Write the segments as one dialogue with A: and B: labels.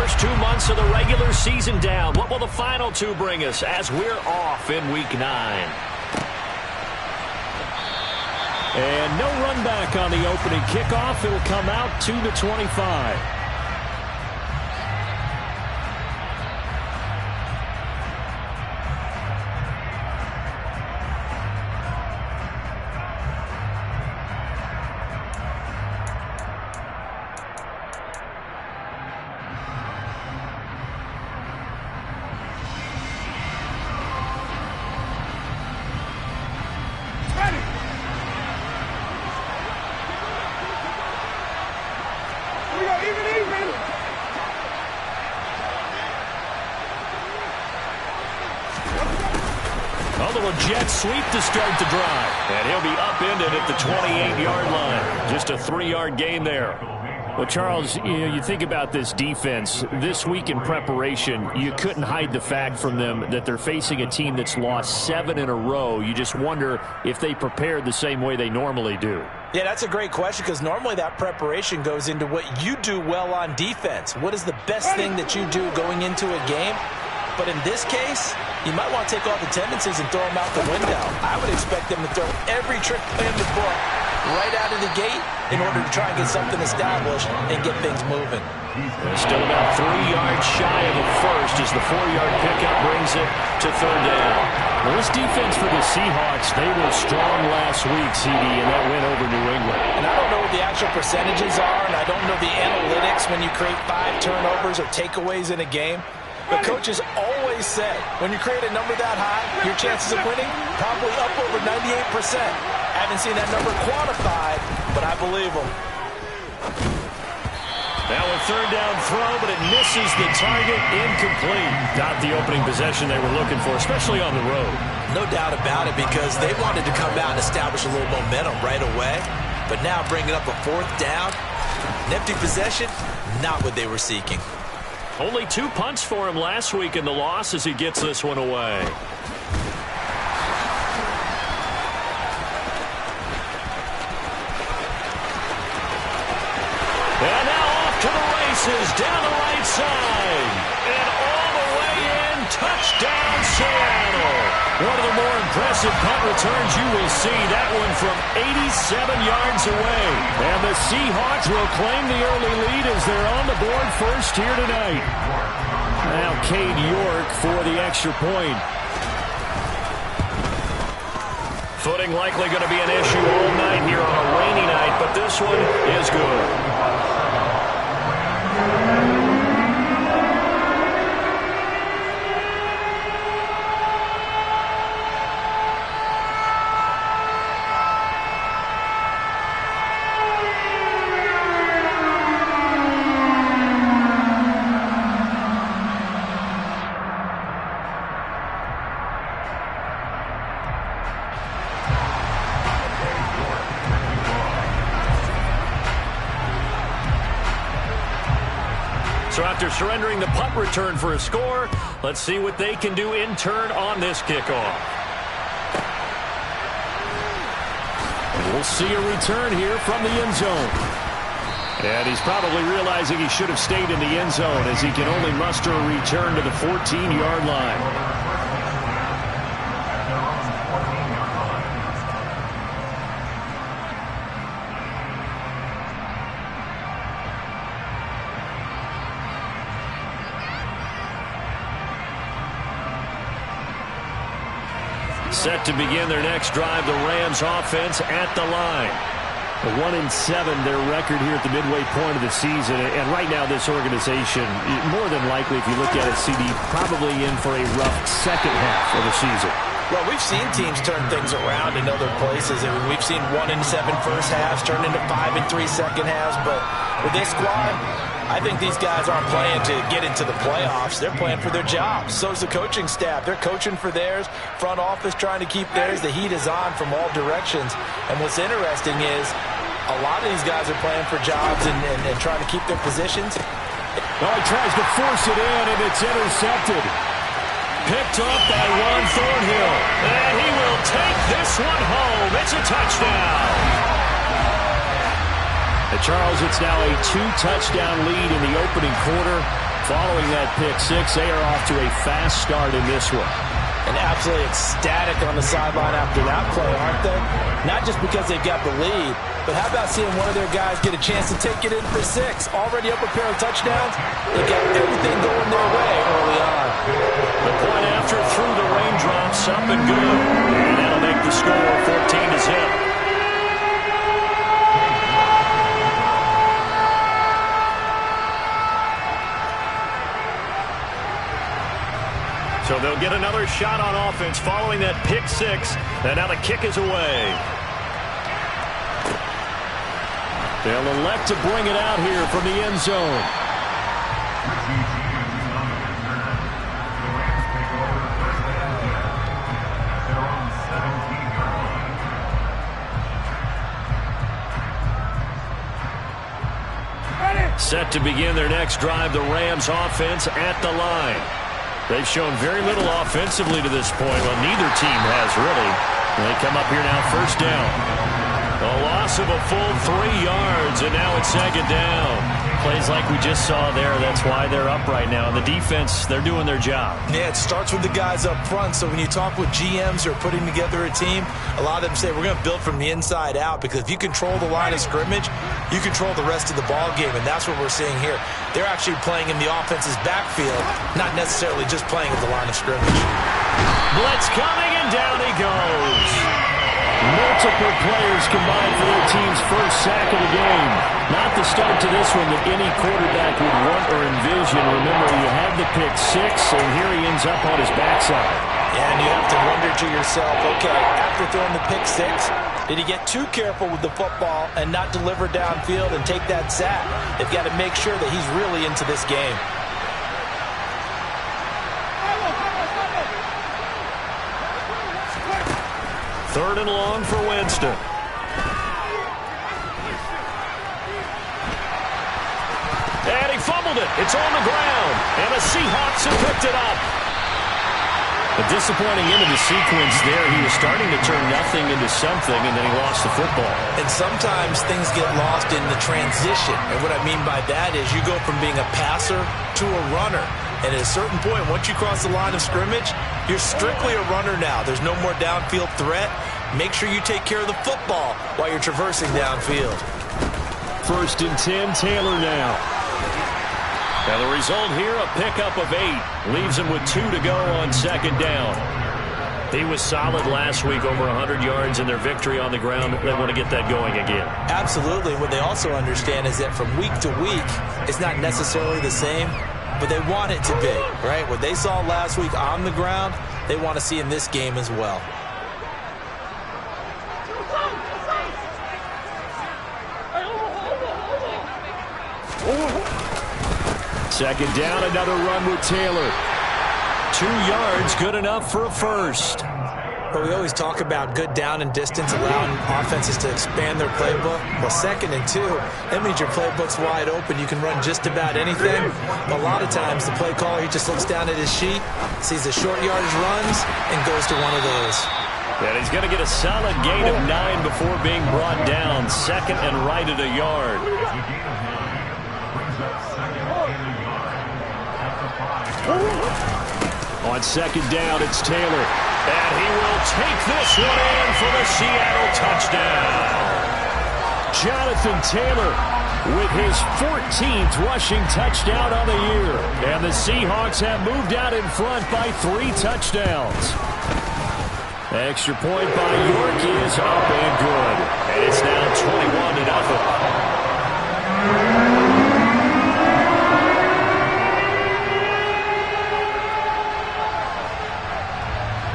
A: First 2 months of the regular season down. What will the final two bring us as we're off in Week 9? And no run back on the opening kickoff. It'll come out 2-25. Jet sweep to start the drive. And he'll be upended at the 28-yard line. Just a 3-yard gain there. Well, Charles, you think about this defense. This week in preparation, you couldn't hide the fact from them that they're facing a team that's lost 7 in a row. You just wonder if they prepared the same way they normally do.
B: Yeah, that's a great question because normally that preparation goes into what you do well on defense. What is the best thing that you do going into a game? But in this case, you might want to take all the tendencies and throw them out the window. I would expect them to throw every trick play in the book right out of the gate in order to try and get something established and get things moving.
A: Still about 3 yards shy of the first as the 4-yard pickup brings it to third down. Well, this defense for the Seahawks, they were strong last week, CD, and that win over New England.
B: And I don't know what the actual percentages are, and I don't know the analytics when you create 5 turnovers or takeaways in a game. But coaches always say, when you create a number that high, your chances of winning probably up over 98%. Haven't seen that number quantified, but I believe them.
A: Now a third down throw, but it misses the target, incomplete. Not the opening possession they were looking for, especially on the road.
B: No doubt about it, because they wanted to come out and establish a little momentum right away. But now bringing up a 4th down, an empty possession, not what they were seeking.
A: Only 2 punts for him last week in the loss as he gets this one away. And now off to the races, down the right side. And all the way in, touchdown Seattle. One of the more impressive punt returns you will see. That one from 87 yards away. And the Seahawks will claim the early lead as they're on the board first here tonight. Now Cade York for the extra point. Footing likely going to be an issue all night here on a rainy night, but this one is good. So after surrendering the punt return for a score, let's see what they can do in turn on this kickoff. And we'll see a return here from the end zone. And he's probably realizing he should have stayed in the end zone as he can only muster a return to the 14-yard line. Set to begin their next drive, the Rams offense at the line. 1-7, their record here at the midway point of the season. And right now, this organization, more than likely, if you look at it, CD, probably in for a rough second half of the season.
B: Well, we've seen teams turn things around in other places. I mean, we've seen 1-7 first halves turn into 5-3 second halves. But with this squad, I think these guys aren't playing to get into the playoffs. They're playing for their jobs. So's the coaching staff. They're coaching for theirs. Front office trying to keep theirs. The heat is on from all directions. And what's interesting is a lot of these guys are playing for jobs and trying to keep their positions.
A: Oh, he tries to force it in, and it's intercepted. Picked up by Juan Thornhill. And he will take this one home. It's a touchdown. And Charles, it's now a 2-touchdown lead in the opening quarter. Following that pick six, they are off to a fast start in this one.
B: And absolutely ecstatic on the sideline after that play, aren't they? Not just because they've got the lead, but how about seeing one of their guys get a chance to take it in for six? Already up a pair of touchdowns. They got everything going their way early on.
A: The point after through the raindrops, up and good. And that'll make the score 14-0. So they'll get another shot on offense following that pick six. And now the kick is away. They'll elect to bring it out here from the end zone. Set to begin their next drive, the Rams offense at the line. They've shown very little offensively to this point. Well, neither team has really. And they come up here now, first down. A loss of a full 3 yards, and now it's second down. Plays like we just saw there. That's why they're up right now. And the defense, they're doing their job.
B: Yeah, it starts with the guys up front. So when you talk with GMs who are putting together a team, a lot of them say we're going to build from the inside out, because if you control the line of scrimmage, you control the rest of the ball game, and that's what we're seeing here. They're actually playing in the offense's backfield, not necessarily just playing at the line of scrimmage.
A: Blitz coming, and down he goes. Multiple players combined for their team's first sack of the game. Not the start to this one that any quarterback would want or envision. Remember, you had the pick six, and here he ends up on his backside.
B: Yeah, and you have to wonder to yourself, okay, after throwing the pick six, did he get too careful with the football and not deliver downfield and take that sack? They've got to make sure that he's really into this game.
A: Third and long for Winston. And he fumbled it. It's on the ground. And the Seahawks have picked it up. A disappointing end of the sequence there. He was starting to turn nothing into something, and then he lost the football.
B: And sometimes things get lost in the transition. And what I mean by that is you go from being a passer to a runner. And at a certain point, once you cross the line of scrimmage, you're strictly a runner now. There's no more downfield threat. Make sure you take care of the football while you're traversing downfield.
A: First and 10, Taylor now. Now the result here, a pickup of 8. Leaves him with 2 to go on second down. He was solid last week, over 100 yards in their victory on the ground. They want to get that going again.
B: Absolutely. What they also understand is that from week to week, it's not necessarily the same, but they want it to be, right? What they saw last week on the ground, they want to see in this game as well.
A: Second down, another run with Taylor. 2 yards, good enough for a first.
B: But we always talk about good down and distance, allowing offenses to expand their playbook. Well, second and 2, that means your playbook's wide open. You can run just about anything. But a lot of times, the play caller, he just looks down at his sheet, sees the short yardage runs, and goes to one of those.
A: And he's going to get a solid gain of 9 before being brought down. Second and right at a yard. On second down, it's Taylor. And he will take this one in for the Seattle touchdown. Jonathan Taylor with his 14th rushing touchdown on the year. And the Seahawks have moved out in front by 3 touchdowns. Extra point by York is up and good. And it's now 21-0.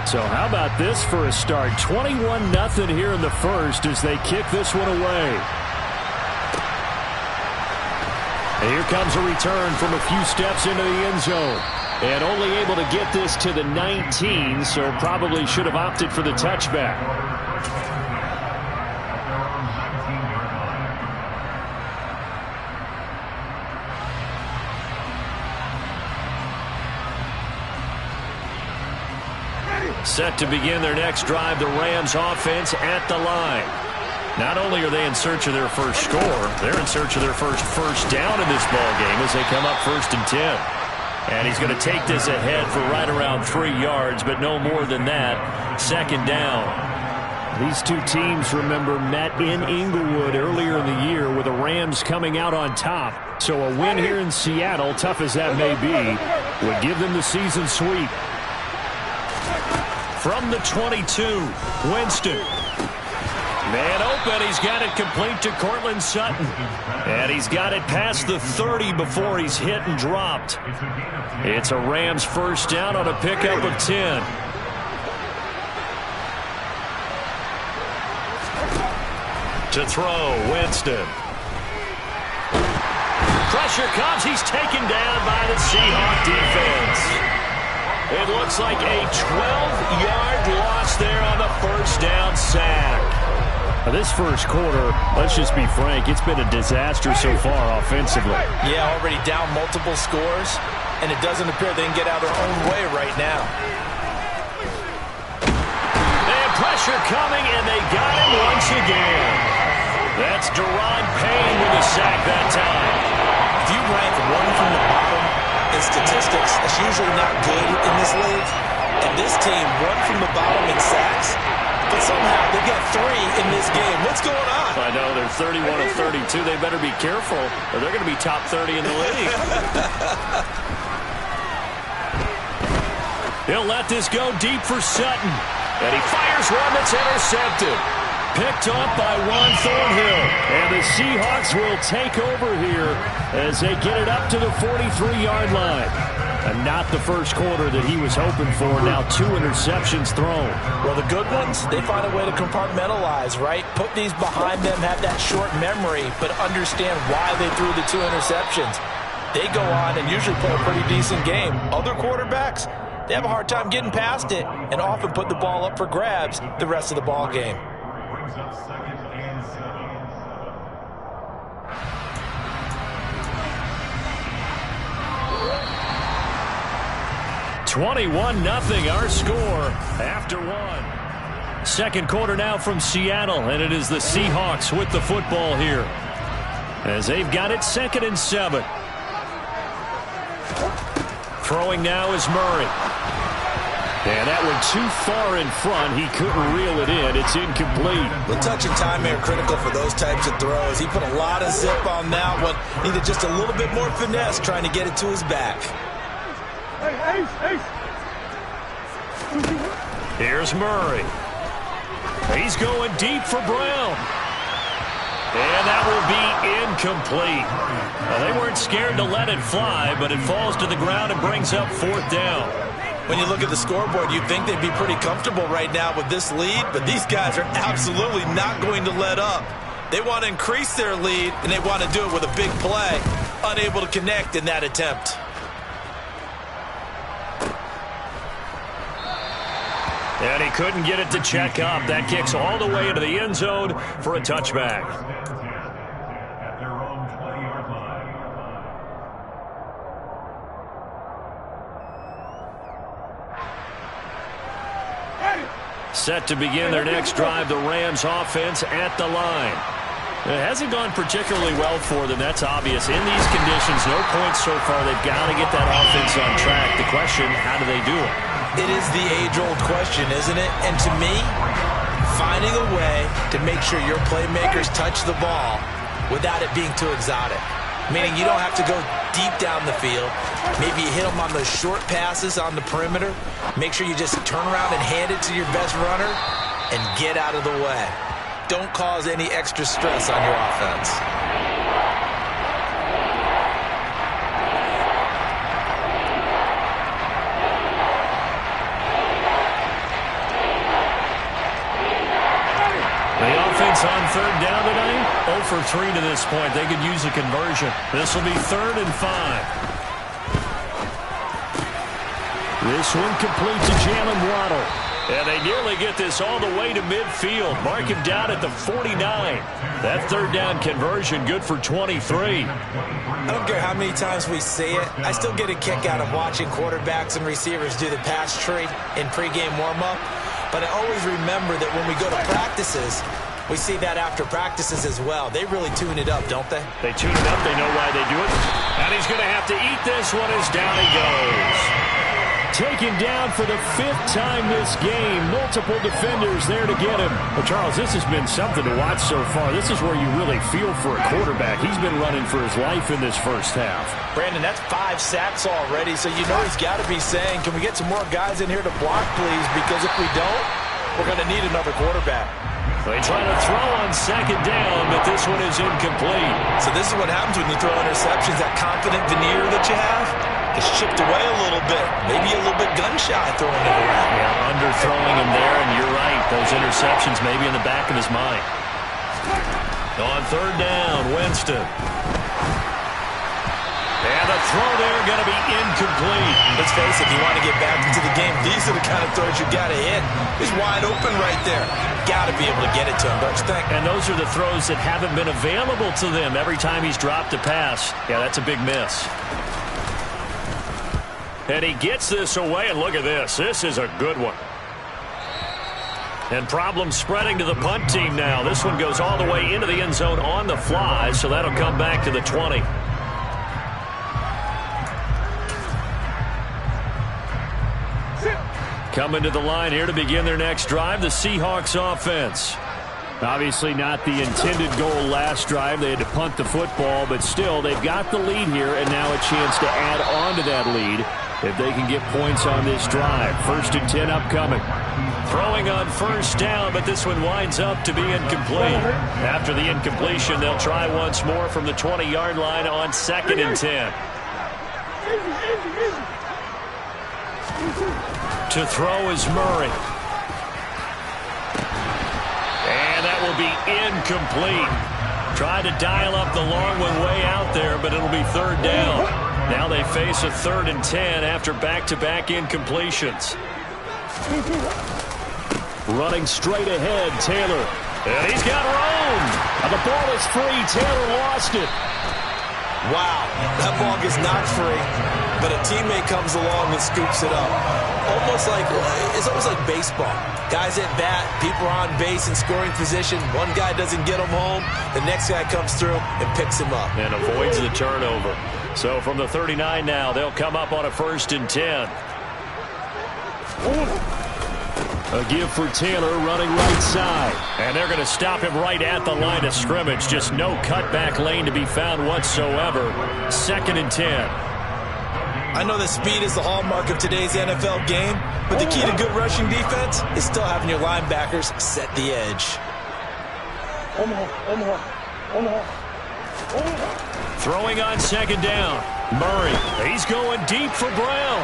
A: So how about this for a start? 21-0 here in the first as they kick this one away. And here comes a return from a few steps into the end zone. And only able to get this to the 19, so probably should have opted for the touchback. Set to begin their next drive, the Rams offense at the line. Not only are they in search of their first score, they're in search of their first down in this ball game as they come up 1st and 10. And he's going to take this ahead for right around 3 yards, but no more than that. Second down. These two teams, remember, met in Inglewood earlier in the year with the Rams coming out on top. So a win here in Seattle, tough as that may be, would give them the season sweep. From the 22, Winston. Man open, he's got it complete to Cortland Sutton. And he's got it past the 30 before he's hit and dropped. It's a Rams first down on a pickup of 10. To throw, Winston. Pressure comes, he's taken down by the Seahawk defense. It looks like a 12-yard loss there on the first down sack. This first quarter, let's just be frank, it's been a disaster so far offensively.
B: Yeah, already down multiple scores, and it doesn't appear they can get out of their own way right now.
A: They have pressure coming, and they got him once again. That's Deron Payne with a sack that time.
B: If you rank one from the bottom in statistics, that's usually not good in this league. And this team, one from the bottom in sacks, but somehow they got 3 in this game. What's going on?
A: I know, they're 31 of 32. They better be careful, or they're going to be top 30 in the league. He'll let this go deep for Sutton. And he fires one that's intercepted. Picked off by Juan Thornhill. And the Seahawks will take over here as they get it up to the 43-yard line. And not the first quarter that he was hoping for. Now 2 interceptions thrown.
B: Well, the good ones, they find a way to compartmentalize, right? Put these behind them, have that short memory, but understand why they threw the 2 interceptions. They go on and usually play a pretty decent game. Other quarterbacks, they have a hard time getting past it and often put the ball up for grabs the rest of the ball game.
A: 21-0 our score after 1. Second quarter now from Seattle, and it is the Seahawks with the football here as they've got it 2nd and 7. Throwing now is Murray. And that one too far in front. He couldn't reel it in. It's incomplete.
B: The touch and time are critical for those types of throws. He put a lot of zip on that one. Needed just a little bit more finesse trying to get it to his back.
A: Here's Murray. He's going deep for Brown. And that will be incomplete. Well, they weren't scared to let it fly, but it falls to the ground and brings up 4th down.
B: When you look at the scoreboard, you'd think they'd be pretty comfortable right now with this lead, but these guys are absolutely not going to let up. They want to increase their lead, and they want to do it with a big play. Unable to connect in that attempt.
A: And he couldn't get it to check up. That kicks all the way into the end zone for a touchback. Set to begin their next drive, the Rams offense at the line. It hasn't gone particularly well for them, that's obvious. In these conditions, no points so far. They've got to get that offense on track. The question, how do they do it?
B: It is the age-old question, isn't it? And to me, finding a way to make sure your playmakers touch the ball without it being too exotic. Meaning you don't have to go deep down the field. Maybe you hit them on those short passes on the perimeter. Make sure you just turn around and hand it to your best runner and get out of the way. Don't cause any extra stress on your offense.
A: The offense on 3rd down tonight, 0 for 3 to this point. They could use a conversion. This will be 3rd and 5. This one complete to Jalen Waddle. And they nearly get this all the way to midfield. Mark him down at the 49. That 3rd down conversion good for 23.
B: I don't care how many times we say it. I still get a kick out of watching quarterbacks and receivers do the pass tree in pregame warm-up. But I always remember that when we go to practices, We see that after practices as well. They really tune it up, don't they?
A: They tune it up. They know why they do it. And he's going to have to eat this one as down he goes. Taken down for the 5th time this game. Multiple defenders there to get him. Well, Charles, this has been something to watch so far. This is where you really feel for a quarterback. He's been running for his life in this first half.
B: Brandon, that's 5 sacks already, so you know he's got to be saying, can we get some more guys in here to block, please? Because if we don't, we're going to need another quarterback.
A: They try to throw on 2nd down, but this one is incomplete.
B: So this is what happens when you throw interceptions. That confident veneer that you have is chipped away a little bit. Maybe a little bit gun-shy throwing it around.
A: Yeah, underthrowing him there, and you're right. Those interceptions maybe in the back of his mind. On 3rd down, Winston. And the throw there going to be incomplete.
B: Let's face it, if you want to get back into the game, these are the kind of throws you got to hit. He's wide open right there. Got to be able to get it to him, don't you think?
A: And those are the throws that haven't been available to them every time he's dropped a pass. Yeah, that's a big miss. And he gets this away, and look at this. This is a good one. And problems spreading to the punt team now. This one goes all the way into the end zone on the fly, so that'll come back to the 20. Coming to the line here to begin their next drive, the Seahawks offense. Obviously not the intended goal last drive. They had to punt the football, but still they've got the lead here and now a chance to add on to that lead if they can get points on this drive. 1st and 10 upcoming. Throwing on 1st down, but this one winds up to be incomplete. After the incompletion, they'll try once more from the 20-yard line on 2nd and 10. To throw is Murray. And that will be incomplete. Tried to dial up the long one way out there, but it'll be 3rd down. Now they face a 3rd and 10 after back-to-back incompletions. Running straight ahead, Taylor. And he's got room. And the ball is free. Taylor lost it.
B: Wow, that ball gets knocked free, but a teammate comes along and scoops it up. It's almost like baseball. Guys at bat, people are on base in scoring position. One guy doesn't get him home. The next guy comes through and picks him up.
A: And avoids the turnover. So from the 39 now, they'll come up on a 1st and 10. A give for Taylor running right side. And they're going to stop him right at the line of scrimmage. Just no cutback lane to be found whatsoever. 2nd and 10.
B: I know that speed is the hallmark of today's NFL game, but the key to good rushing defense is still having your linebackers set the edge.
A: Throwing on 2nd down. Murray. He's going deep for Brown.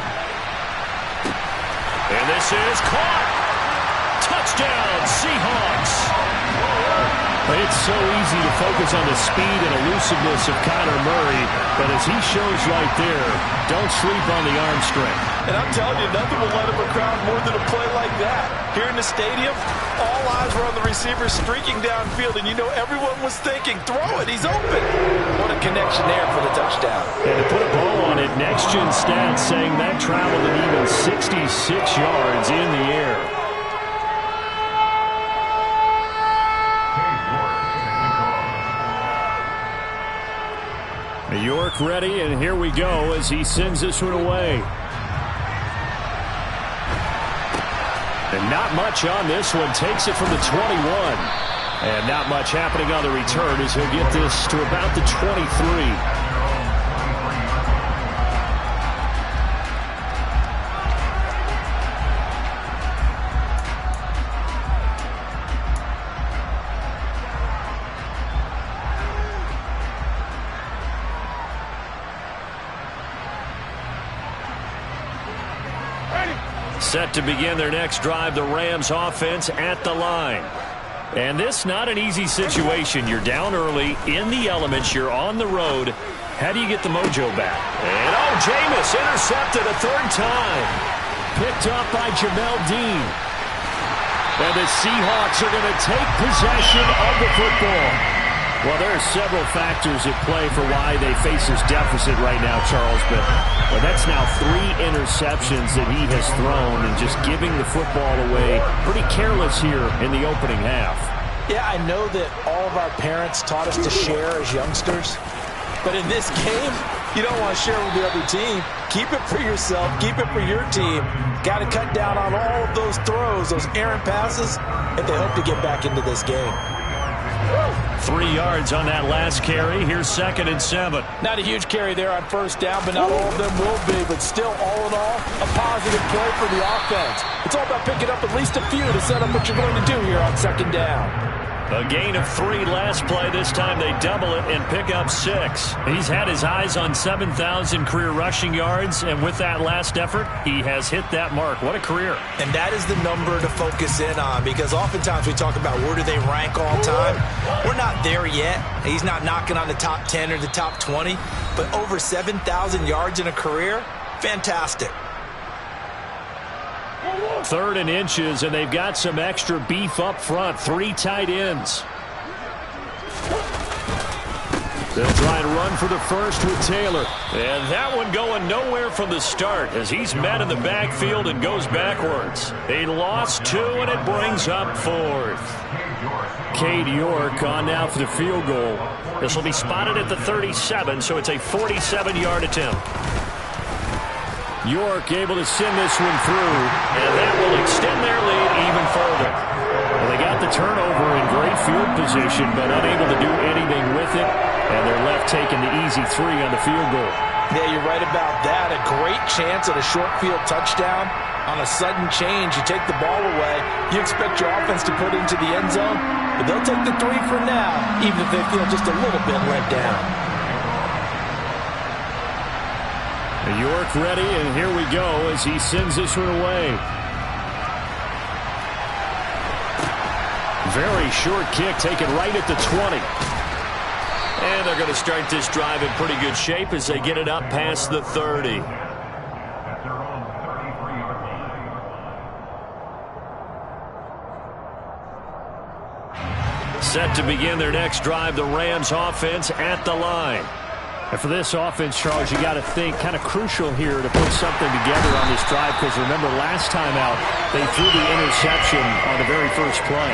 A: And this is caught. Touchdown, Seahawks. It's so easy to focus on the speed and elusiveness of Kyler Murray, but as he shows right there, don't sleep on the arm strength.
B: And I'm telling you, nothing will let him a crowd more than a play like that. Here in the stadium, all eyes were on the receiver streaking downfield, and you know everyone was thinking, throw it, he's open. What a connection there for the touchdown.
A: And to put a bow on it, Next Gen Stats saying that traveled an even 66 yards in the air. York ready, and here we go as he sends this one away. And not much on this one. Takes it from the 21. And not much happening on the return as he'll get this to about the 23. Set to begin their next drive, the Rams offense at the line. And this not an easy situation. You're down early, in the elements, you're on the road. How do you get the mojo back? And Jameis intercepted a 3rd time. Picked up by Jamel Dean. And the Seahawks are going to take possession of the football. Well, there are several factors at play for why they face this deficit right now, Charles, but that's now 3 interceptions that he has thrown and just giving the football away. Pretty careless here in the opening half.
B: Yeah, I know that all of our parents taught us to share as youngsters. But in this game, you don't want to share with the other team. Keep it for yourself. Keep it for your team. Got to cut down on all of those throws, those errant passes, if they hope to get back into this game.
A: 3 yards on that last carry. Here's 2nd and 7.
B: Not a huge carry there on first down, but not all of them will be. But still, all in all, a positive play for the offense. It's all about picking up at least a few to set up what you're going to do here on 2nd down.
A: A gain of 3 last play. This time they double it and pick up 6. He's had his eyes on 7,000 career rushing yards, and with that last effort, he has hit that mark. What a career.
B: And that is the number to focus in on, because oftentimes we talk about where do they rank all time. We're not there yet. He's not knocking on the top 10 or the top 20, but over 7,000 yards in a career, fantastic.
A: 3rd and inches, and they've got some extra beef up front. 3 tight ends. They'll try and run for the first with Taylor. And that one going nowhere from the start as he's met in the backfield and goes backwards. They lost 2, and it brings up 4th. Cade York on now for the field goal. This will be spotted at the 37, so it's a 47-yard attempt. York able to send this one through, and that will extend their lead even further. Well, they got the turnover in great field position, but unable to do anything with it, and they're left taking the easy 3 on the field goal.
B: Yeah, you're right about that. A great chance at a short field touchdown. On a sudden change, you take the ball away. You expect your offense to put it into the end zone, but they'll take the 3 for now, even if they feel just a little bit let down.
A: York ready, and here we go as he sends this one away. Very short kick taken right at the 20. And they're going to start this drive in pretty good shape as they get it up past the 30. Set to begin their next drive, the Rams offense at the line. And for this offense, Charles, you got to think kind of crucial here to put something together on this drive, because remember last time out they threw the interception on the very first play.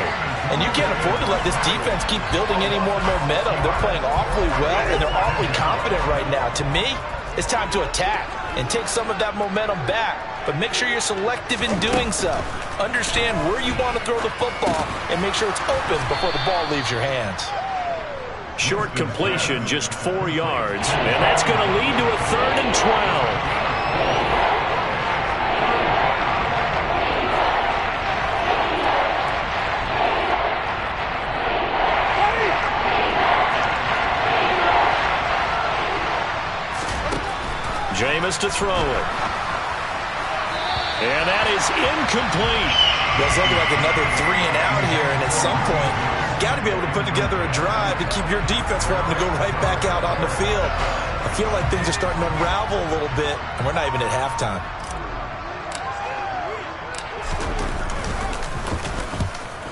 B: And you can't afford to let this defense keep building any more momentum. They're playing awfully well, and they're awfully confident right now. To me, it's time to attack and take some of that momentum back, but make sure you're selective in doing so. Understand where you want to throw the football and make sure it's open before the ball leaves your hands.
A: Short completion, just 4 yards, and that's going to lead to a 3rd and 12. Jameis to throw it. And that is incomplete.
B: That's looking like another 3 and out here, and at some point, got to be able to put together a drive to keep your defense from having to go right back out on the field. I feel like things are starting to unravel a little bit, and we're not even at halftime.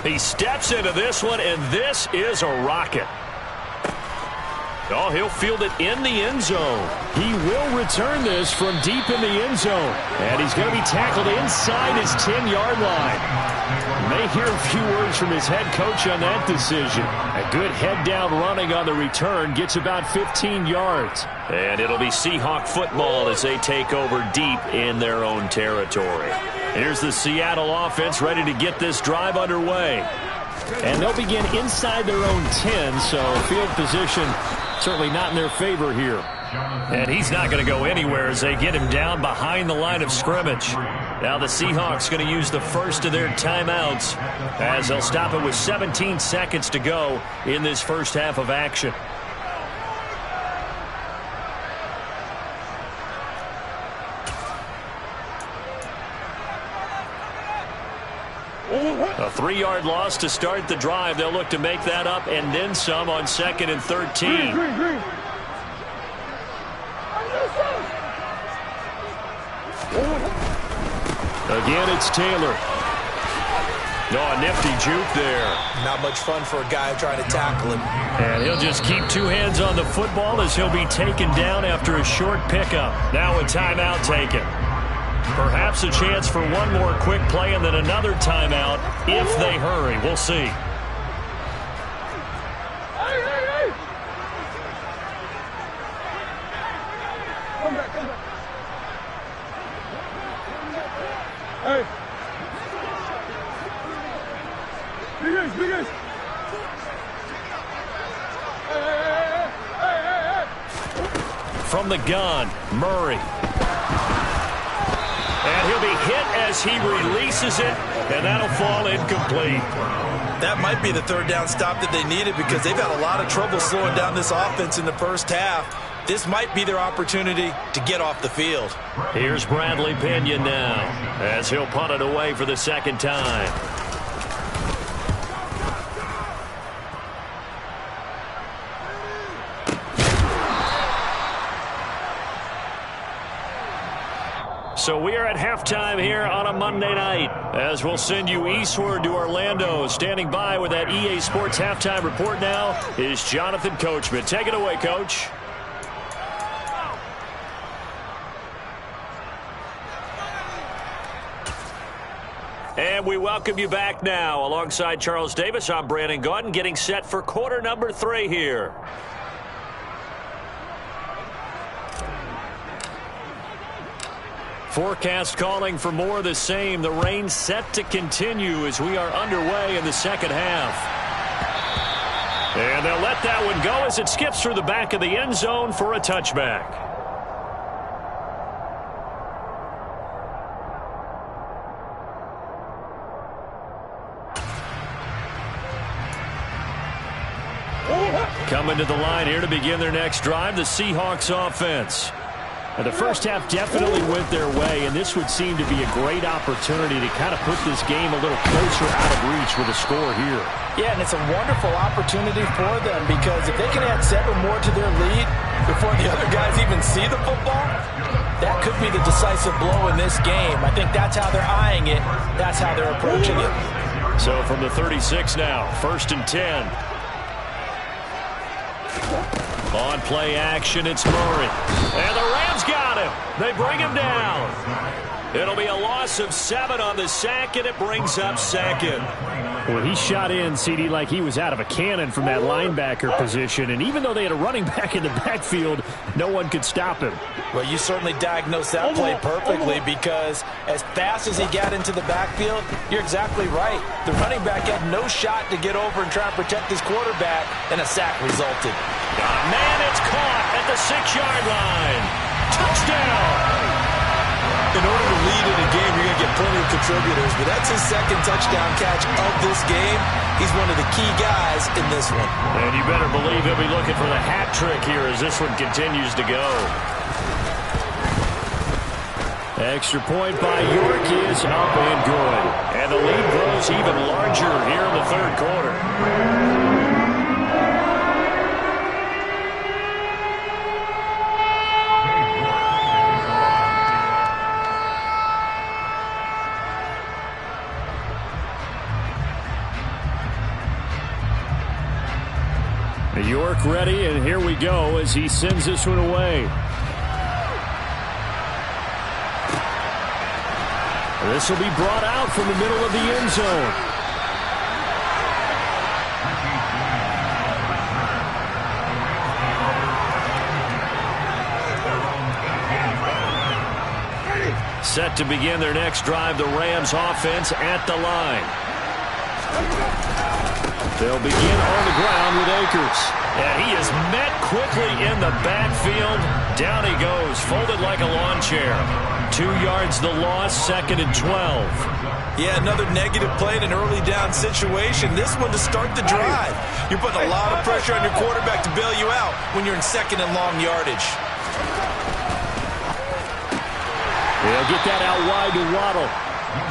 A: He steps into this one, and this is a rocket. Oh, he'll field it in the end zone. He will return this from deep in the end zone. And he's going to be tackled inside his 10-yard line. May hear a few words from his head coach on that decision. A good head-down running on the return gets about 15 yards. And it'll be Seahawk football as they take over deep in their own territory. Here's the Seattle offense ready to get this drive underway. And they'll begin inside their own 10, so field position certainly not in their favor here. And he's not going to go anywhere as they get him down behind the line of scrimmage. Now the Seahawks going to use the first of their timeouts as they'll stop it with 17 seconds to go in this first half of action. A 3-yard loss to start the drive. They'll look to make that up and then some on 2nd and 13. Again, it's Taylor. Oh, a nifty juke there.
B: Not much fun for a guy trying to tackle him.
A: And he'll just keep 2 hands on the football as he'll be taken down after a short pickup. Now a timeout taken. Perhaps a chance for one more quick play and then another timeout if they hurry. We'll see. from the gun. Murray. And he'll be hit as he releases it, and that'll fall incomplete.
B: That might be the third down stop that they needed because they've had a lot of trouble slowing down this offense in the first half. This might be their opportunity to get off the field.
A: Here's Bradley Pinion now as he'll punt it away for the second time. So we are at halftime here on a Monday night as we'll send you eastward to Orlando. Standing by with that EA Sports halftime report now is Jonathan Coachman. Take it away, Coach. And we welcome you back now. Alongside Charles Davis, I'm Brandon Gaudin, getting set for quarter number 3 here. Forecast calling for more of the same. The rain set to continue as we are underway in the second half. And they'll let that one go as it skips through the back of the end zone for a touchback. Coming to the line here to begin their next drive, the Seahawks offense. And the first half definitely went their way, and this would seem to be a great opportunity to kind of put this game a little closer out of reach with a score here.
B: Yeah, and it's a wonderful opportunity for them because if they can add 7 more to their lead before the other guys even see the football, that could be the decisive blow in this game. I think that's how they're eyeing it. That's how they're approaching it.
A: So from the 36 now, 1st and 10. On play action, it's Murray. And the Rams got him. They bring him down. It'll be a loss of 7 on the sack, and it brings up 2nd.
C: Well, he shot in, CD, like he was out of a cannon from that linebacker position. And even though they had a running back in the backfield, no one could stop him.
B: Well, you certainly diagnosed that play perfectly because as fast as he got into the backfield, you're exactly right. The running back had no shot to get over and try and protect his quarterback, and a sack resulted.
A: Man, it's caught at the 6-yard line. Touchdown!
B: In order to lead in a game, you're going to get plenty of contributors, but that's his 2nd touchdown catch of this game. He's one of the key guys in this one.
A: And you better believe he'll be looking for the hat trick here as this one continues to go.
C: Extra point by York is up and good.
A: And the lead grows even larger here in the 3rd quarter.
C: York ready, and here we go as he sends this one away. This will be brought out from the middle of the end zone.
A: Set to begin their next drive, the Rams offense at the line. They'll begin on the ground with Akers. And he is met quickly in the backfield. Down he goes, folded like a lawn chair. 2 yards the loss, 2nd and 12.
B: Yeah, another negative play in an early down situation. This one to start the drive. You're putting a lot of pressure on your quarterback to bail you out when you're in 2nd and long yardage.
A: He'll get that out wide to Waddle.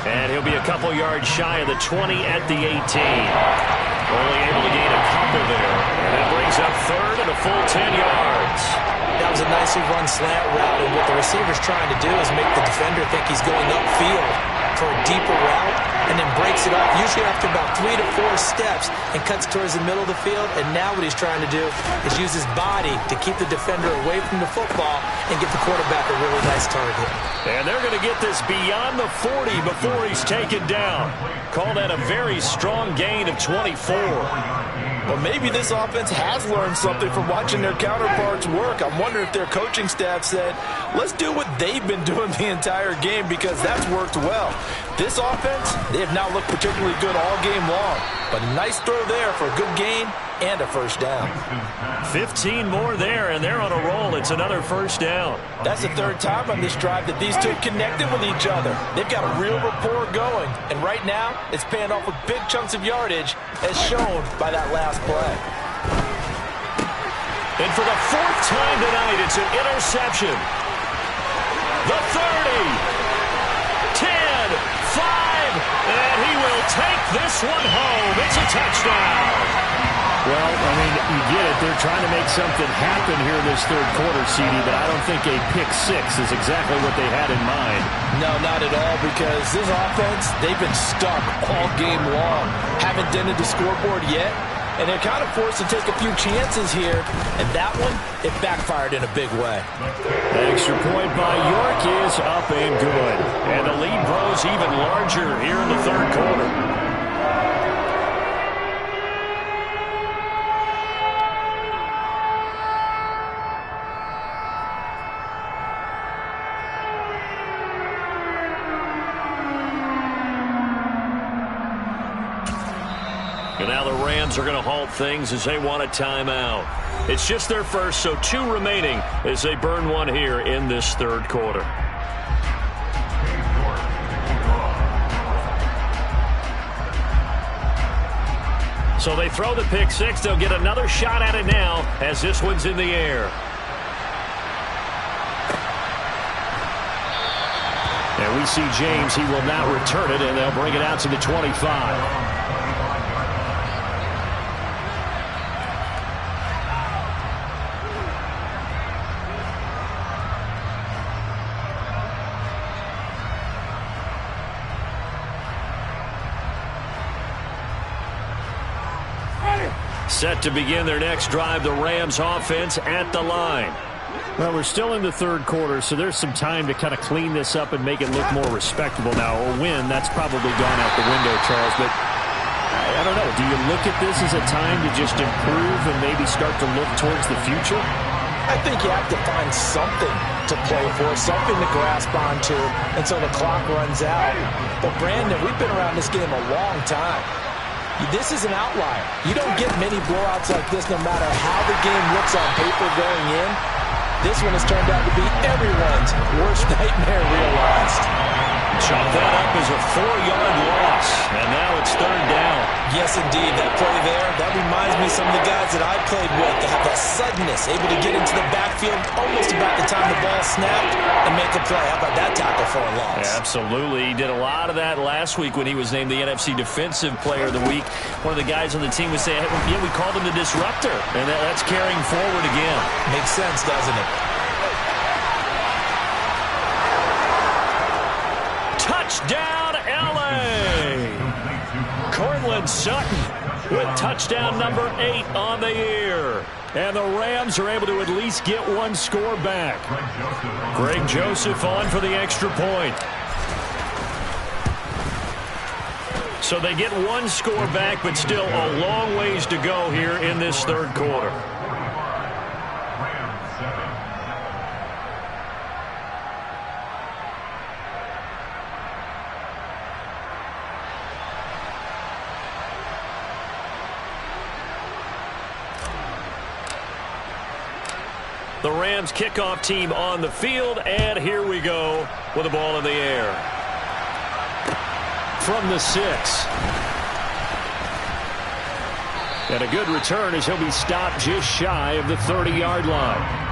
A: And he'll be a couple yards shy of the 20 at the 18. Only able to gain a couple there. And that brings up 3rd and a full 10 yards.
B: That was a nicely run slant route, and what the receiver's trying to do is make the defender think he's going upfield for a deeper route, and then breaks it off, usually after about 3 to 4 steps, and cuts towards the middle of the field. And now what he's trying to do is use his body to keep the defender away from the football and get the quarterback a really nice target.
A: And they're going to get this beyond the 40 before he's taken down. Call that a very strong gain of 24.
B: Well, maybe this offense has learned something from watching their counterparts work. I'm wondering if their coaching staff said, let's do what they've been doing the entire game because that's worked well. This offense, they have not looked particularly good all game long. But a nice throw there for a good gain and a first down.
A: 15 more there, and they're on a roll. It's another first down.
B: That's the third time on this drive that these two connected with each other. They've got a real rapport going, and right now it's paying off with big chunks of yardage, as shown by that last play.
A: And for the fourth time tonight, it's an interception. The 30, 10, 5, and he will take this one home. It's a touchdown.
C: Well, I mean, you get it. They're trying to make something happen here in this third quarter, CD, but I don't think a pick six is exactly what they had in mind.
B: No, not at all, because this offense, they've been stuck all game long. Haven't dented the scoreboard yet, and they're kind of forced to take a few chances here, and that one, it backfired in a big way.
C: Extra point by York is up and good.
A: And the lead grows even larger here in the third quarter. And now the Rams are going to halt things as they want a timeout. It's just their first, so 2 remaining as they burn one here in this third quarter. So they throw the pick six. They'll get another shot at it now as this one's in the air.
C: And we see James. He will not return it, and they'll bring it out to the 25.
A: Set to begin their next drive, the Rams offense at the line.
C: Well, we're still in the third quarter, so there's some time to kind of clean this up and make it look more respectable now. A win, that's probably gone out the window, Charles, but I don't know. Do you look at this as a time to just improve and maybe start to look towards the future?
B: I think you have to find something to play for, something to grasp onto until the clock runs out. But, Brandon, we've been around this game a long time. This is an outlier. You don't get many blowouts like this no matter how the game looks on paper going in. This one has turned out to be everyone's worst nightmare realized.
A: Chop that up as a 4-yard loss, and now it's third down.
B: Yes, indeed. That play there, that reminds me of some of the guys that I played with that have that suddenness, able to get into the backfield almost about the time the ball snapped and make a play. How about that tackle for a loss?
A: Yeah, absolutely. He did a lot of that last week when he was named the NFC Defensive Player of the Week. One of the guys on the team was saying, hey, yeah, we called him the disruptor, and that's carrying forward again.
B: Makes sense, doesn't it?
A: Touchdown, L.A. Cortland Sutton with touchdown number 8 on the year. And the Rams are able to at least get one score back. Greg Joseph on for the extra point. So they get one score back, but still a long ways to go here in this third quarter. The Rams kickoff team on the field, and here we go with the ball in the air.
C: From the 6. And a good return as he'll be stopped just shy of the 30-yard line.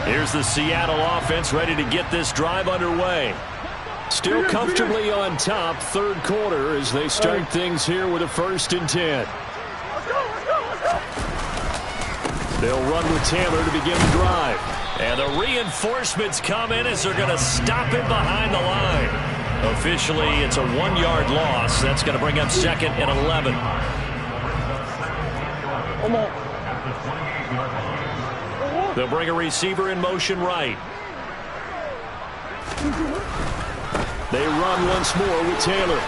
C: Here's the Seattle offense ready to get this drive underway. Still comfortably on top, third quarter, as they start things here with a 1st and 10. They'll run with Taylor to begin the drive.
A: And the reinforcements come in as they're going to stop him behind the line. Officially, it's a 1-yard loss. That's going to bring up 2nd and 11. They'll bring a receiver in motion right.
C: They run once more with Taylor.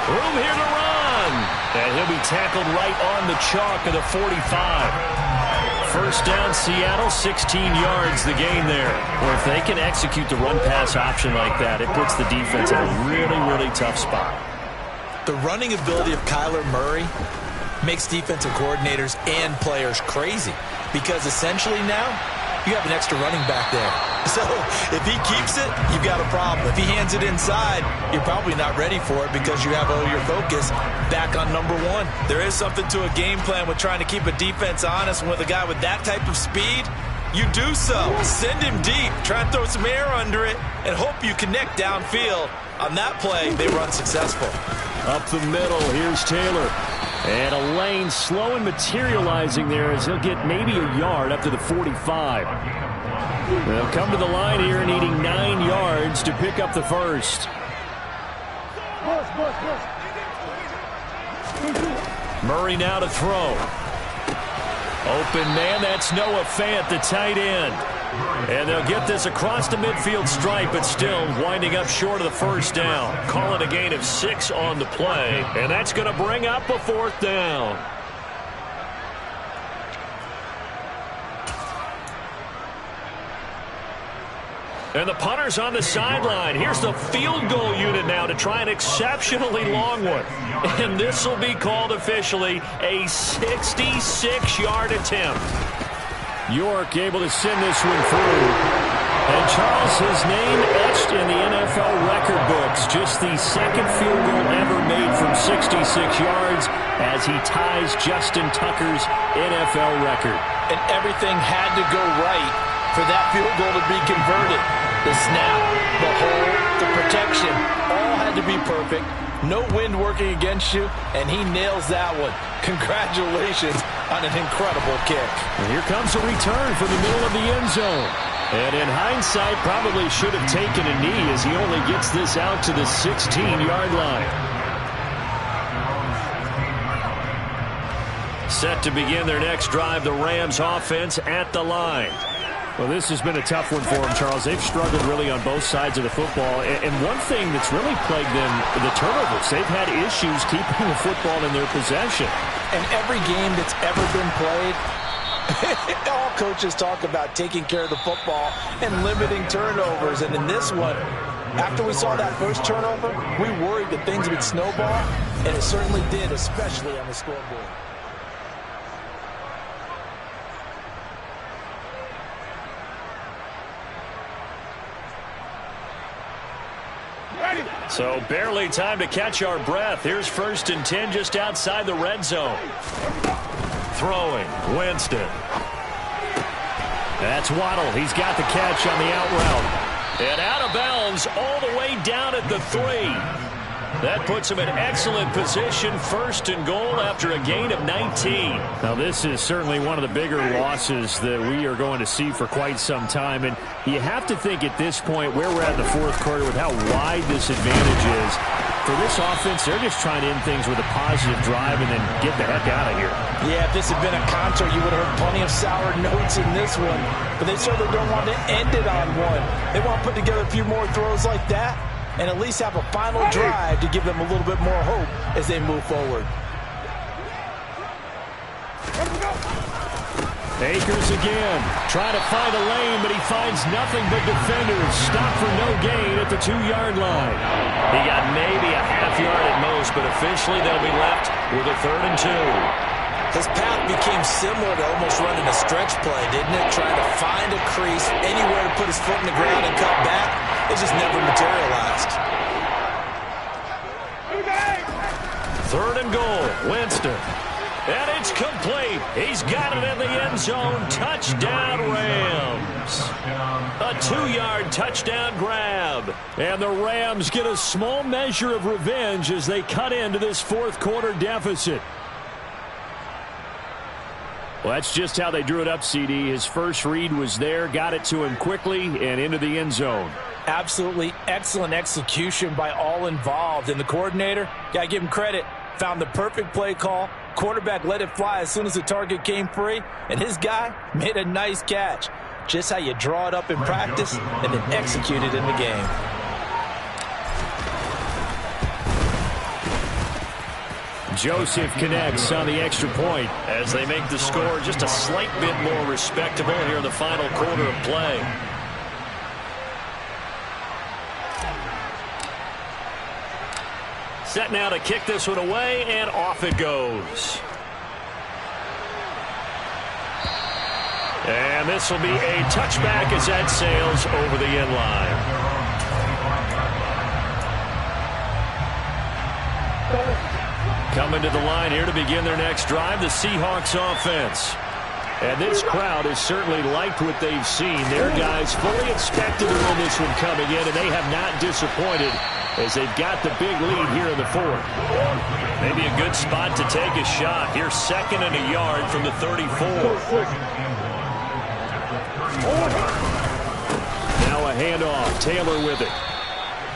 A: Room here to run. And he'll be tackled right on the chalk of the 45. First down, Seattle, 16 yards the gain there.
C: Well, if they can execute the run-pass option like that, it puts the defense in a really, really tough spot.
B: The running ability of Kyler Murray makes defensive coordinators and players crazy because essentially now you have an extra running back there. So if he keeps it, you've got a problem. If he hands it inside, you're probably not ready for it because you have all your focus back on number one. There is something to a game plan with trying to keep a defense honest. And with a guy with that type of speed, you do so. Send him deep. Try and throw some air under it and hope you connect downfield. On that play, they run successful.
C: Up the middle, here's Taylor. And a lane slow and materializing there as he'll get maybe a yard up to the 45. They'll come to the line here needing 9 yards to pick up the first. Murray now to throw. Open man, that's Noah Fant, the tight end. And they'll get this across the midfield stripe, but still winding up short of the first down. Call it a gain of 6 on the play, and that's going to bring up a 4th down. And the punter's on the sideline. Here's the field goal unit now to try an exceptionally long one. And this will be called officially a 66-yard attempt. York able to send this one through. And Charles, his name etched in the NFL record books. Just the second field goal ever made from 66 yards as he ties Justin Tucker's NFL record.
B: And everything had to go right for that field goal to be converted. The snap, the hold, the protection, all had to be perfect. No wind working against you, and he nails that one. Congratulations on an incredible kick.
C: And here comes a return from the middle of the end zone. And in hindsight, probably should have taken a knee as he only gets this out to the 16-yard line. Set to begin their next drive, the Rams offense at the line. Well, this has been a tough one for them, Charles. They've struggled really on both sides of the football. And one thing that's really plagued them, the turnovers. They've had issues keeping the football in their possession.
B: And every game that's ever been played, all coaches talk about taking care of the football and limiting turnovers. And in this one, after we saw that first turnover, we worried that things would snowball. And it certainly did, especially on the scoreboard.
C: So barely time to catch our breath. Here's 1st and 10 just outside the red zone. Throwing, Winston. That's Waddle. He's got the catch on the out route. And out of bounds all the way down at the 3. That puts him in excellent position, 1st and goal after a gain of 19. Now, this is certainly one of the bigger losses that we are going to see for quite some time. And you have to think at this point where we're at in the 4th quarter with how wide this advantage is. For this offense, they're just trying to end things with a positive drive and then get the heck out of here.
B: Yeah, if this had been a concert, you would have heard plenty of sour notes in this one. But they certainly don't want to end it on one. They want to put together a few more throws like that and at least have a final drive to give them a little bit more hope as they move forward.
C: Akers again, trying to find a lane, but he finds nothing but defenders. Stop for no gain at the 2-yard line. He got maybe a half yard at most, but officially they'll be left with a 3rd and 2.
B: His path became similar to almost running a stretch play, didn't it? Trying to find a crease, anywhere to put his foot in the ground and cut back. It just never materialized.
C: 3rd and goal, Winston. And it's complete. He's got it in the end zone. Touchdown, Rams. A 2-yard touchdown grab. And the Rams get a small measure of revenge as they cut into this 4th quarter deficit. Well, that's just how they drew it up, CD. His first read was there, got it to him quickly, and into the end zone.
B: Absolutely excellent execution by all involved. And the coordinator, got to give him credit, found the perfect play call. Quarterback let it fly as soon as the target came free, and his guy made a nice catch. Just how you draw it up in practice and then execute it in the game.
C: Joseph connects on the extra point as they make the score just a slight bit more respectable here in the final quarter of play. Set now to kick this one away, and off it goes. And this will be a touchback as that sails over the end line. Coming to the line here to begin their next drive, the Seahawks offense. And this crowd has certainly liked what they've seen. Their guys fully expected to win this one coming in, and they have not disappointed as they've got the big lead here in the fourth. Maybe a good spot to take a shot. Here's 2nd and a yard from the 34. Now a handoff. Taylor with it.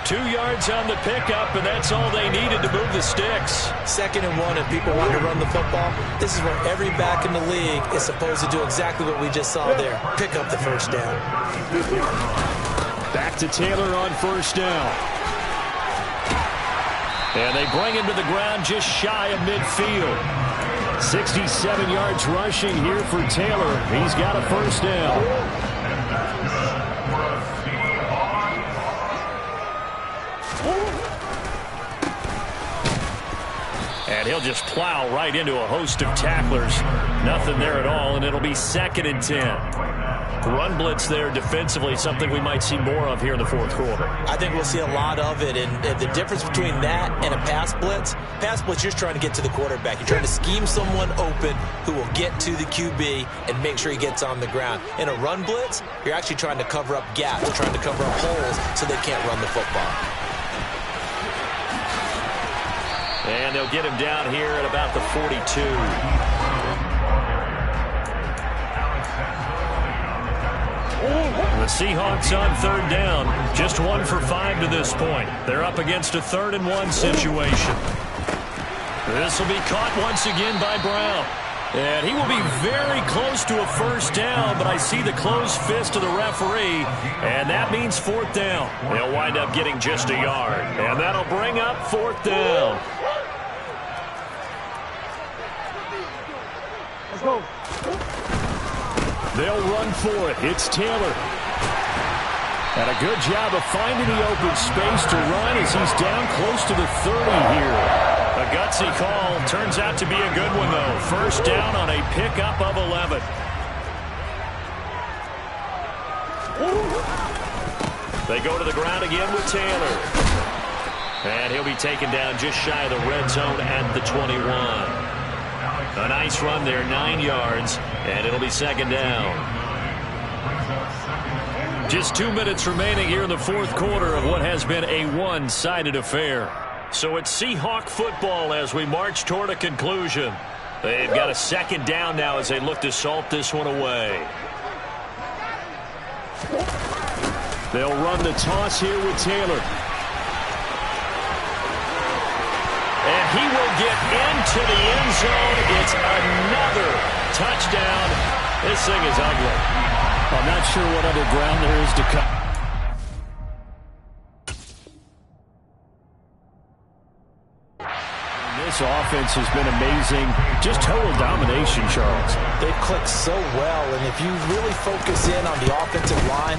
C: 2 yards on the pickup, and that's all they needed to move the sticks.
B: 2nd and 1, and people want to run the football. This is where every back in the league is supposed to do exactly what we just saw there. Pick up the first down.
C: Back to Taylor on 1st down. And they bring him to the ground just shy of midfield. 67 yards rushing here for Taylor. He's got a 1st down. And he'll just plow right into a host of tacklers. Nothing there at all, and it'll be 2nd and 10. Run blitz there defensively, something we might see more of here in the fourth quarter.
B: I think we'll see a lot of it, and the difference between that and a pass blitz, you're just trying to get to the quarterback. You're trying to scheme someone open who will get to the QB and make sure he gets on the ground. In a run blitz, you're actually trying to cover up gaps, trying to cover up holes so they can't run the football.
C: And they'll get him down here at about the 42. The Seahawks on 3rd down. Just 1 for 5 to this point. They're up against a 3rd and 1 situation. This will be caught once again by Brown. And he will be very close to a 1st down, but I see the closed fist of the referee, and that means 4th down. They'll wind up getting just a yard, and that'll bring up 4th down. Let's go. They'll run for it. It's Taylor. And a good job of finding the open space to run as he's down close to the 30 here. A gutsy call. Turns out to be a good one, though. 1st down on a pickup of 11. They go to the ground again with Taylor. And he'll be taken down just shy of the red zone at the 21. A nice run there, 9 yards, and it'll be 2nd down. Just 2 minutes remaining here in the fourth quarter of what has been a one-sided affair. So it's Seahawk football as we march toward a conclusion. They've got a 2nd down now as they look to salt this one away. They'll run the toss here with Taylor. And he will get into the end zone. It's another touchdown. This thing is ugly. I'm not sure what other ground there is to cut. This offense has been amazing. Just total domination, Charles.
B: They've clicked so well, and if you really focus in on the offensive line,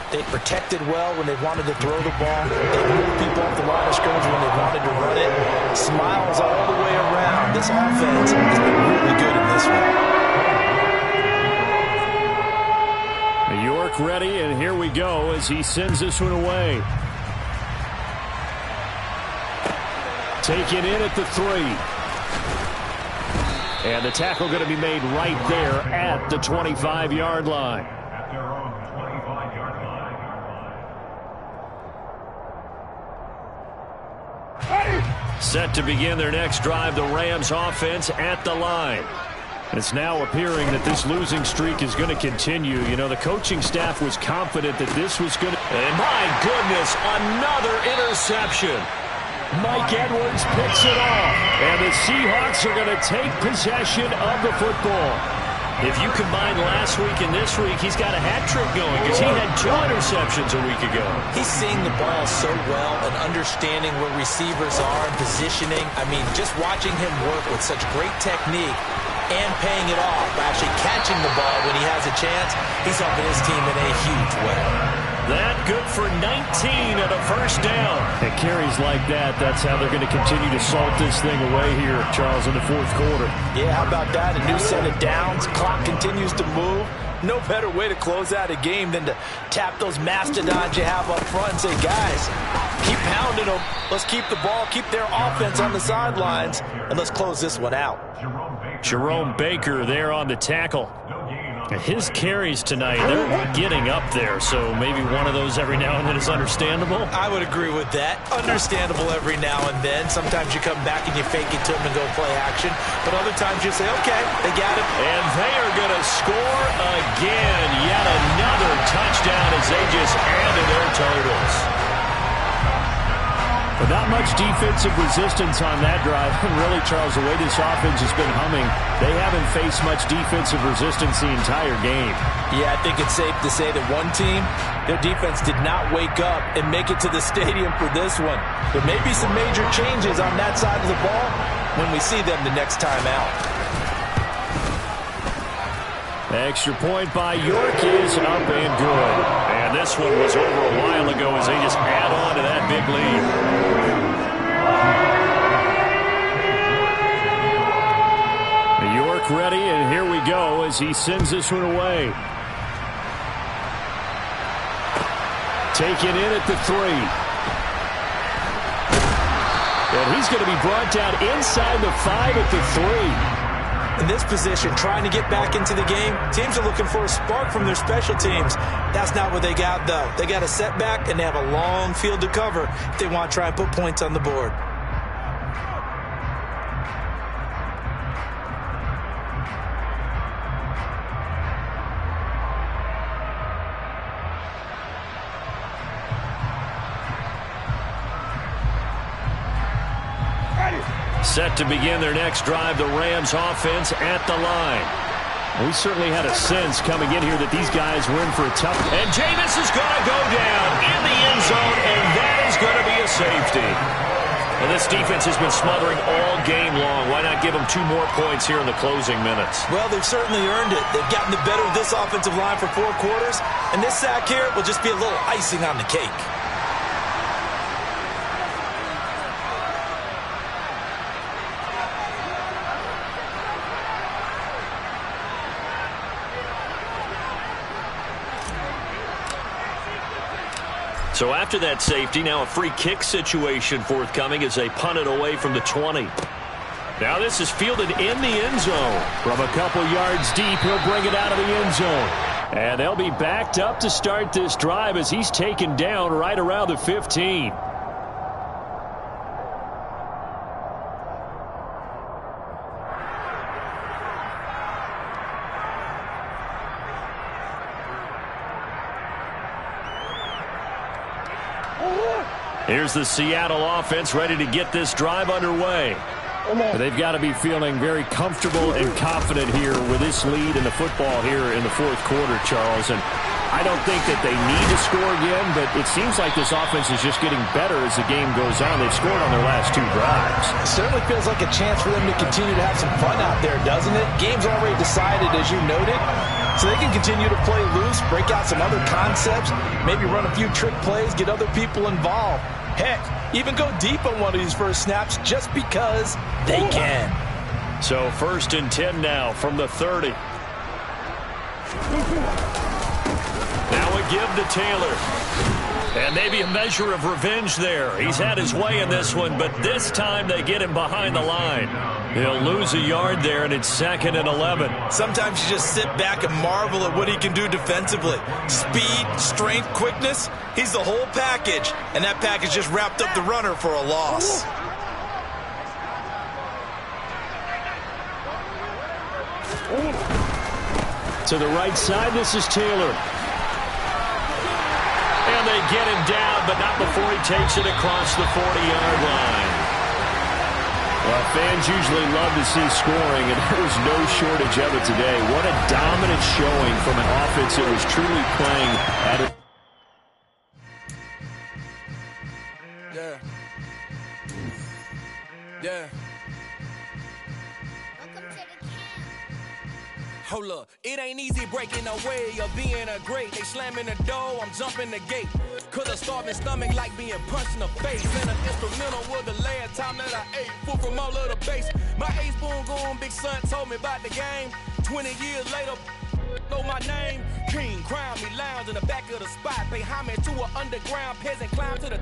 B: they protected well when they wanted to throw the ball. They moved people off the line of scrimmage when they wanted to run it. Smiles all the way around. This offense has been really good in this one.
C: York ready, and here we go as he sends this one away. Taken in at the 3. And the tackle going to be made right there at the 25-yard line. Set to begin their next drive, the Rams offense at the line. It's now appearing that this losing streak is going to continue. You know, the coaching staff was confident that this was going to... And my goodness, another interception. Mike Edwards picks it off. And the Seahawks are going to take possession of the football.
A: If you combine last week and this week, he's got a hat trick going because he had 2 interceptions a week ago.
B: He's seeing the ball so well and understanding where receivers are and positioning. I mean, just watching him work with such great technique and paying it off by actually catching the ball when he has a chance, he's helping his team in a huge way.
A: That good for 19 and a first down.
C: And carries like that, that's how they're going to continue to salt this thing away here, Charles, in the fourth quarter.
B: Yeah, how about that? A new set of downs. Clock continues to move. No better way to close out a game than to tap those mastodons you have up front and say, guys, keep pounding them. Let's keep the ball, keep their offense on the sidelines, and let's close this one out.
A: Jerome Baker there on the tackle. His carries tonight, they're getting up there, so maybe one of those every now and then is understandable.
B: I would agree with that. Understandable every now and then. Sometimes you come back and you fake it to them and go play action. But other times you say, okay, they got it.
A: And they are going to score again. Yet another touchdown as they just added their totals.
C: But not much defensive resistance on that drive. And really, Charles, the way this offense has been humming, they haven't faced much defensive resistance the entire game.
B: Yeah, I think it's safe to say that one team, their defense did not wake up and make it to the stadium for this one. There may be some major changes on that side of the ball when we see them the next time out.
C: Extra point by York is up and good.
A: And this one was over a while ago as they just add on to that big lead.
C: York ready, and here we go as he sends this one away. Taken in at the 3. And he's going to be brought down inside the 5 at the 3.
B: In this position, trying to get back into the game, teams are looking for a spark from their special teams. That's not what they got, though. They got a setback, and they have a long field to cover if they want to try and put points on the board.
A: Set to begin their next drive, the Rams offense at the line.
C: We certainly had a sense coming in here that these guys were in for a tough.
A: And Jameis is going to go down in the end zone, and that is going to be a safety. And this defense has been smothering all game long. Why not give them 2 more points here in the closing minutes?
B: Well, they've certainly earned it. They've gotten the better of this offensive line for 4 quarters, and this sack here will just be a little icing on the cake.
A: So after that safety, now a free kick situation forthcoming as they punt it away from the 20. Now this is fielded in the end zone.
C: From a couple yards deep, he'll bring it out of the end zone. And they'll be backed up to start this drive as he's taken down right around the 15.
A: Here's the Seattle offense ready to get this drive underway.
C: They've got to be feeling very comfortable and confident here with this lead in the football here in the fourth quarter, Charles. And I don't think that they need to score again, but it seems like this offense is just getting better as the game goes on. They've scored on their last 2 drives.
B: It certainly feels like a chance for them to continue to have some fun out there, doesn't it? Game's already decided, as you noted. So they can continue to play loose, break out some other concepts, maybe run a few trick plays, get other people involved. Heck, even go deep on one of these first snaps just because they can.
A: So 1st and 10 now from the 30. Now a give to Taylor. And maybe a measure of revenge there. He's had his way in this one, but this time they get him behind the line. He'll lose a yard there, and it's 2nd and 11.
B: Sometimes you just sit back and marvel at what he can do defensively. Speed, strength, quickness, he's the whole package. And that package just wrapped up the runner for a loss.
C: To the right side, this is Taylor.
A: And they get him down, but not before he takes it across the 40-yard line.
C: Well, fans usually love to see scoring, and there was no shortage of it today. What a dominant showing from an offense that was truly playing at it.
D: Yeah. Hold up, it ain't easy breaking away or being a great. They slamming the door, I'm jumping the gate. Cause a starving stomach like being punched in the face. And an instrumental was the last time that I ate food from all of the base. My ace spoon going, big son told me about the game. 20 years later, know my name. King, crown me, lounge in the back of the spot. Pay homage to an underground peasant, climb to the